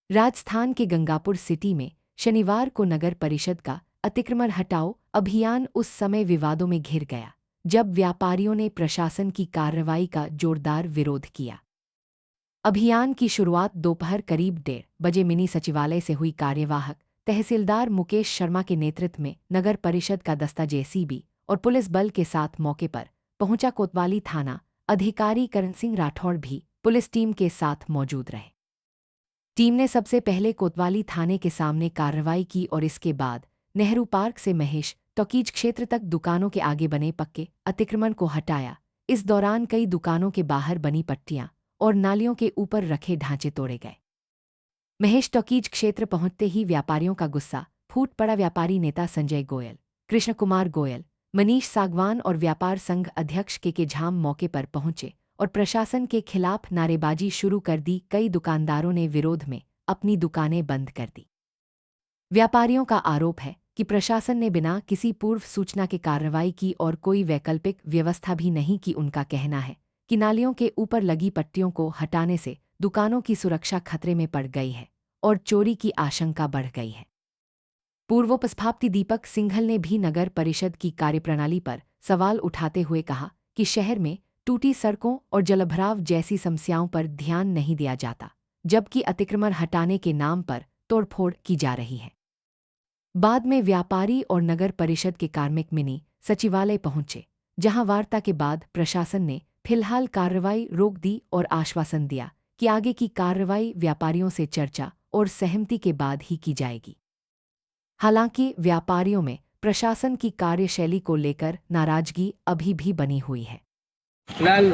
राजस्थान के गंगापुर सिटी में शनिवार को नगर परिषद का अतिक्रमण हटाओ अभियान उस समय विवादों में घिर गया जब व्यापारियों ने प्रशासन की कार्रवाई का जोरदार विरोध किया। अभियान की शुरुआत दोपहर करीब 1:30 बजे मिनी सचिवालय से हुई। कार्यवाहक तहसीलदार मुकेश शर्मा के नेतृत्व में नगर परिषद का दस्ता जेसीबी और पुलिस बल के साथ मौके पर पहुंचा। कोतवाली थाना अधिकारी करण सिंह राठौड़ भी पुलिस टीम के साथ मौजूद रहे। टीम ने सबसे पहले कोतवाली थाने के सामने कार्रवाई की और इसके बाद नेहरू पार्क से महेश टॉकीज क्षेत्र तक दुकानों के आगे बने पक्के अतिक्रमण को हटाया। इस दौरान कई दुकानों के बाहर बनी पट्टियां और नालियों के ऊपर रखे ढांचे तोड़े गए। महेश टॉकीज क्षेत्र पहुंचते ही व्यापारियों का गुस्सा फूट पड़ा। व्यापारी नेता संजय गोयल, कृष्ण कुमार गोयल, मनीष सागवान और व्यापार संघ अध्यक्ष के झाम मौके पर पहुंचे और प्रशासन के खिलाफ नारेबाजी शुरू कर दी। कई दुकानदारों ने विरोध में अपनी दुकानें बंद कर दी। व्यापारियों का आरोप है कि प्रशासन ने बिना किसी पूर्व सूचना के कार्रवाई की और कोई वैकल्पिक व्यवस्था भी नहीं की। उनका कहना है कि नालियों के ऊपर लगी पट्टियों को हटाने से दुकानों की सुरक्षा खतरे में पड़ गई है और चोरी की आशंका बढ़ गई है। पूर्वोपसभापति दीपक सिंघल ने भी नगर परिषद की कार्यप्रणाली पर सवाल उठाते हुए कहा कि शहर में टूटी सड़कों और जलभराव जैसी समस्याओं पर ध्यान नहीं दिया जाता, जबकि अतिक्रमण हटाने के नाम पर तोड़फोड़ की जा रही है। बाद में व्यापारी और नगर परिषद के कार्मिक मिनी सचिवालय पहुंचे, जहां वार्ता के बाद प्रशासन ने फिलहाल कार्रवाई रोक दी और आश्वासन दिया कि आगे की कार्रवाई व्यापारियों से चर्चा और सहमति के बाद ही की जाएगी। हालांकि व्यापारियों में प्रशासन की कार्यशैली को लेकर नाराजगी अभी भी बनी हुई है। फिलहाल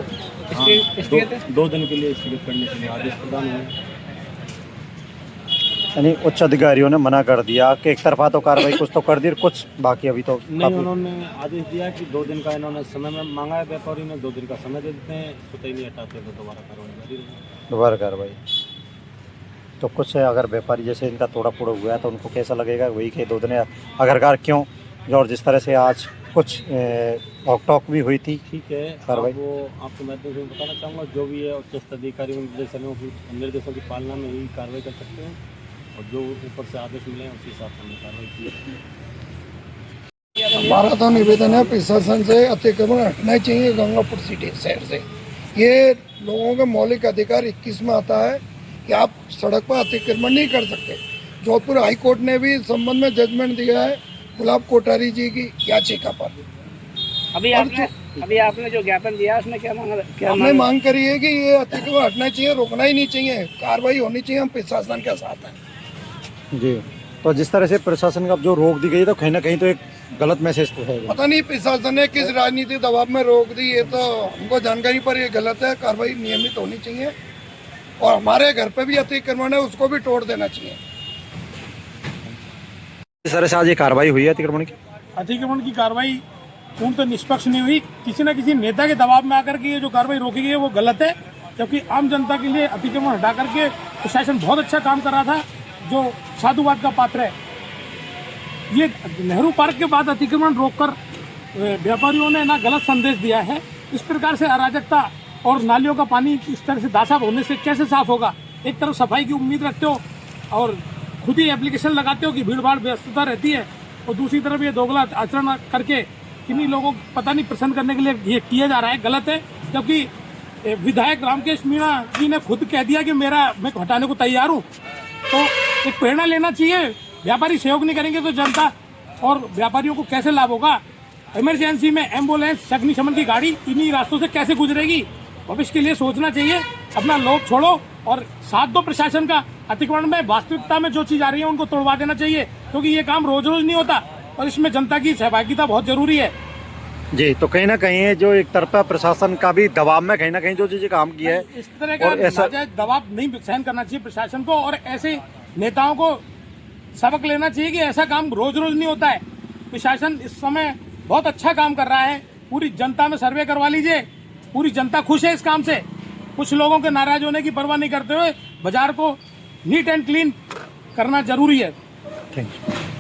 दो दिन के लिए स्थगित करने के लिए आदेश प्रदान हुए। यानी उच्च अधिकारियों ने मना कर दिया कि एक तरफा तो कार्रवाई कुछ तो कर दी, कुछ बाकी अभी तो नहीं, उन्होंने आदेश दिया कि 2 दिन का इन्होंने समय में मांगा है। व्यापारी ने 2 दिन का समय दे देते हैं, स्वतः ही नहीं हटाते तो दोबारा कार्रवाई जारी रहेगी। दोबारा कार्रवाई तो कुछ है। अगर व्यापारी जैसे इनका तोड़ा फोड़ा हुआ है तो उनको कैसा लगेगा वही के 2 दिन आखिरकार क्यों। और जिस तरह से आज कुछ टॉक भी हुई थी, ठीक है, कार्रवाई वो आपको मैं बताना चाहूँगा जो भी है उच्च अधिकारियों निर्देशों की पालना में ही कार्रवाई कर सकते हैं और जो ऊपर से आदेश मिले हैं उसी हिसाब से हमने कार्रवाई की। हमारा तो निवेदन है प्रशासन से अतिक्रमण हटना चाहिए गंगापुर सिटी शहर से। ये लोगों का मौलिक अधिकार 21 में आता है कि आप सड़क पर अतिक्रमण नहीं कर सकते। जोधपुर हाई कोर्ट ने भी इस संबंध में जजमेंट दिया है गुलाब कोठारी जी की याचिका पर। अभी आपने जो ज्ञापन दिया उसमें क्या मांगा? हमने मांग करी है कि ये अतिक्रमण हटना चाहिए, रोकना ही नहीं चाहिए, कार्रवाई होनी चाहिए। हम प्रशासन के साथ हैं जी। तो जिस तरह से प्रशासन का जो रोक दी गई तो कहीं ना कहीं तो एक गलत मैसेज तो है। पता नहीं प्रशासन ने किस राजनीति दबाव में रोक दी, ये तो हमको जानकारी पर ये गलत है। कार्रवाई नियमित होनी चाहिए और हमारे घर पे भी अतिक्रमण है उसको भी तोड़ देना चाहिए। इस तरह से आज ये कार्रवाई हुई है अतिक्रमण की कार्रवाई पूर्णतः निष्पक्ष नहीं हुई। किसी न किसी नेता के दबाव में आकर के ये जो कार्रवाई रोकी गई है वो गलत है, जबकि आम जनता के लिए अतिक्रमण हटा करके प्रशासन बहुत अच्छा काम कर रहा था जो साधुवाद का पात्र है। ये नेहरू पार्क के बाद अतिक्रमण रोककर व्यापारियों ने ना गलत संदेश दिया है। इस प्रकार से अराजकता और नालियों का पानी इस तरह से दासाब होने से कैसे साफ होगा? एक तरफ सफाई की उम्मीद रखते हो और खुद ही एप्लीकेशन लगाते हो कि भीड़ भाड़ व्यस्तता रहती है, और दूसरी तरफ ये दोगला आचरण करके किन्हीं लोगों को पता नहीं प्रसन्न करने के लिए ये किया जा रहा है, गलत है। जबकि विधायक रामकेश मीणा जी ने खुद कह दिया कि मैं हटाने को तैयार हूँ। तो एक प्रेरणा लेना चाहिए। व्यापारी सहयोग नहीं करेंगे तो जनता और व्यापारियों को कैसे लाभ होगा? इमरजेंसी में एम्बुलेंस, अग्निशमन की गाड़ी इन्हीं रास्तों से कैसे गुजरेगी? भविष्य के लिए सोचना चाहिए। अपना लोभ छोड़ो और साथ दो प्रशासन का। अतिक्रमण में वास्तविकता में जो चीज आ रही है उनको तोड़वा देना चाहिए, क्योंकि ये काम रोज रोज नहीं होता और इसमें जनता की सहभागिता बहुत जरूरी है। जी। तो कहीं ना कहीं जो एक तरफा प्रशासन का भी दबाव में कहीं ना कहीं जो चीजें काम की है, इस तरह का नाजायज दबाव नहीं सहन करना चाहिए प्रशासन को, और ऐसे नेताओं को सबक लेना चाहिए कि ऐसा काम रोज रोज नहीं होता है। प्रशासन इस समय बहुत अच्छा काम कर रहा है। पूरी जनता में सर्वे करवा लीजिए, पूरी जनता खुश है इस काम से। कुछ लोगों के नाराज होने की परवाह नहीं करते हुए बाजार को नीट एंड क्लीन करना जरूरी है। Thank you.